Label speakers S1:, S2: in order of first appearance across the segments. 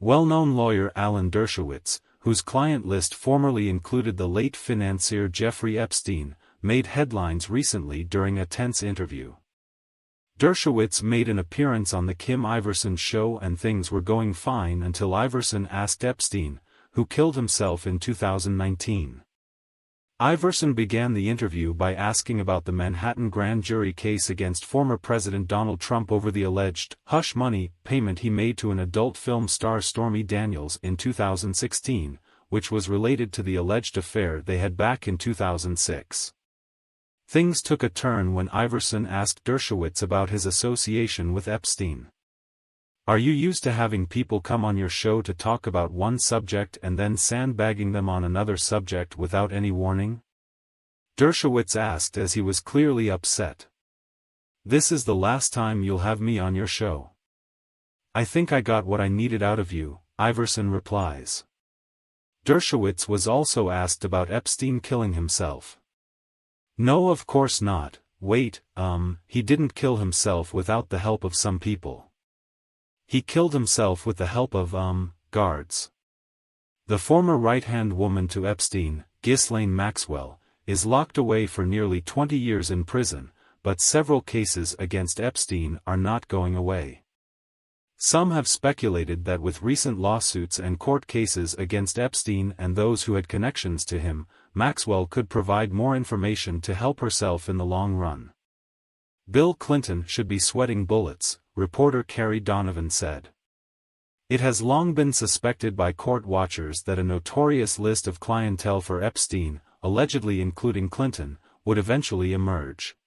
S1: Well-known lawyer Alan Dershowitz, whose client list formerly included the late financier Jeffrey Epstein, made headlines recently during a tense interview. Dershowitz made an appearance on the Kim Iversen show and things were going fine until Iversen asked Epstein, who killed himself in 2019. Iversen began the interview by asking about the Manhattan grand jury case against former President Donald Trump over the alleged hush money payment he made to an adult film star Stormy Daniels in 2016, which was related to the alleged affair they had back in 2006. Things took a turn when Iversen asked Dershowitz about his association with Epstein. "Are you used to having people come on your show to talk about one subject and then sandbagging them on another subject without any warning?" Dershowitz asked as he was clearly upset. "This is the last time you'll have me on your show. I think I got what I needed out of you," Iversen replies. Dershowitz was also asked about Epstein killing himself. "No, of course not. Wait, he didn't kill himself without the help of some people. He killed himself with the help of, guards." The former right-hand woman to Epstein, Ghislaine Maxwell, is locked away for nearly 20 years in prison, but several cases against Epstein are not going away. Some have speculated that with recent lawsuits and court cases against Epstein and those who had connections to him, Maxwell could provide more information to help herself in the long run. "Bill Clinton should be sweating bullets," reporter Carrie Donovan said. It has long been suspected by court watchers that a notorious list of clientele for Epstein, allegedly including Clinton, would eventually emerge.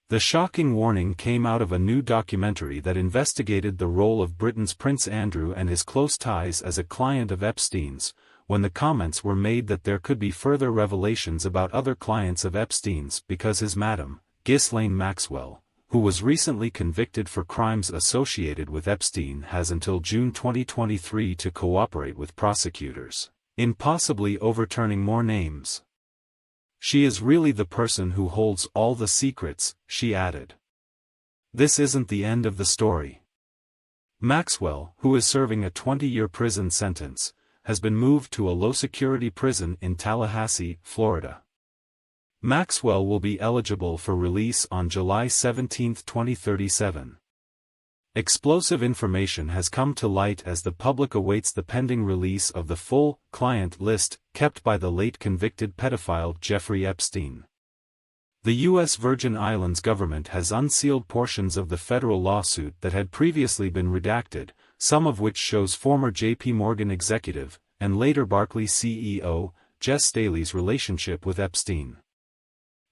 S1: The shocking warning came out of a new documentary that investigated the role of Britain's Prince Andrew and his close ties as a client of Epstein's, when the comments were made that there could be further revelations about other clients of Epstein's because his madam, Ghislaine Maxwell, who was recently convicted for crimes associated with Epstein, has until June 2023 to cooperate with prosecutors in possibly overturning more names. "She is really the person who holds all the secrets," she added. This isn't the end of the story. Maxwell, who is serving a 20-year prison sentence, has been moved to a low-security prison in Tallahassee, Florida. Maxwell will be eligible for release on July 17, 2037. Explosive information has come to light as the public awaits the pending release of the full client list kept by the late convicted pedophile Jeffrey Epstein. The U.S. Virgin Islands government has unsealed portions of the federal lawsuit that had previously been redacted, some of which shows former J.P. Morgan executive, and later Barclays CEO, Jes Staley's relationship with Epstein.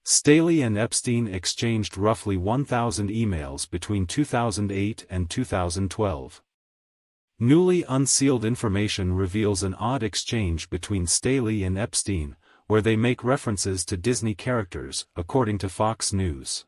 S1: Staley and Epstein exchanged roughly 1,000 emails between 2008 and 2012. Newly unsealed information reveals an odd exchange between Staley and Epstein, where they make references to Disney characters, according to Fox News.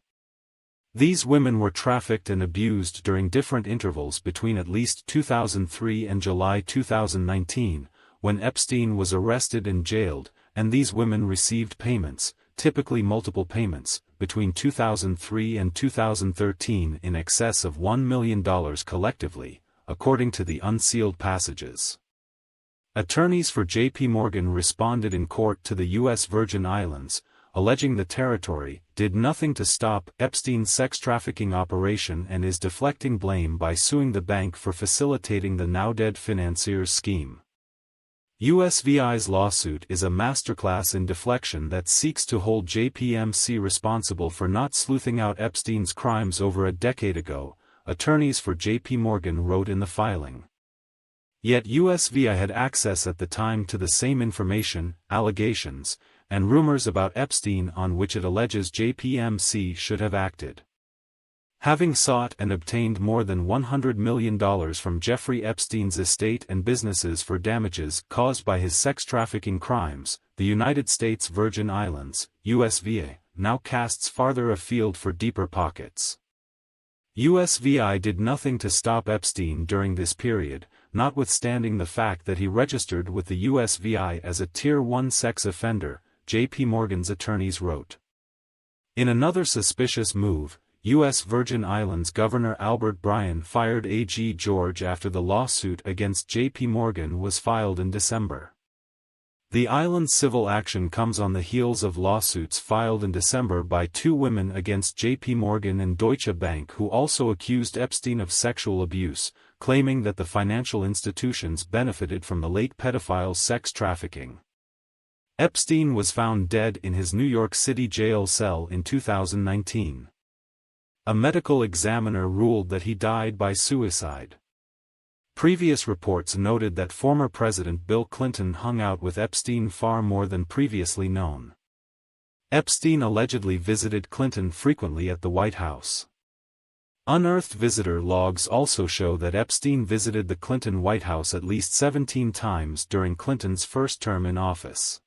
S1: These women were trafficked and abused during different intervals between at least 2003 and July 2019, when Epstein was arrested and jailed, and these women received payments, typically multiple payments, between 2003 and 2013 in excess of $1 million collectively, according to the unsealed passages. Attorneys for J.P. Morgan responded in court to the U.S. Virgin Islands, alleging the territory did nothing to stop Epstein's sex trafficking operation and is deflecting blame by suing the bank for facilitating the now-dead financier's scheme. USVI's lawsuit is a masterclass in deflection that seeks to hold JPMC responsible for not sleuthing out Epstein's crimes over a decade ago, attorneys for JP Morgan wrote in the filing. Yet USVI had access at the time to the same information, allegations, and rumors about Epstein on which it alleges JPMC should have acted. Having sought and obtained more than $100 million from Jeffrey Epstein's estate and businesses for damages caused by his sex trafficking crimes, the United States Virgin Islands, USVI, now casts farther afield for deeper pockets. USVI did nothing to stop Epstein during this period, notwithstanding the fact that he registered with the USVI as a Tier 1 sex offender, J.P. Morgan's attorneys wrote. In another suspicious move, U.S. Virgin Islands Governor Albert Bryan fired AG George after the lawsuit against J.P. Morgan was filed in December. The island's civil action comes on the heels of lawsuits filed in December by two women against J.P. Morgan and Deutsche Bank who also accused Epstein of sexual abuse, claiming that the financial institutions benefited from the late pedophile's sex trafficking. Epstein was found dead in his New York City jail cell in 2019. A medical examiner ruled that he died by suicide. Previous reports noted that former President Bill Clinton hung out with Epstein far more than previously known. Epstein allegedly visited Clinton frequently at the White House. Unearthed visitor logs also show that Epstein visited the Clinton White House at least 17 times during Clinton's first term in office.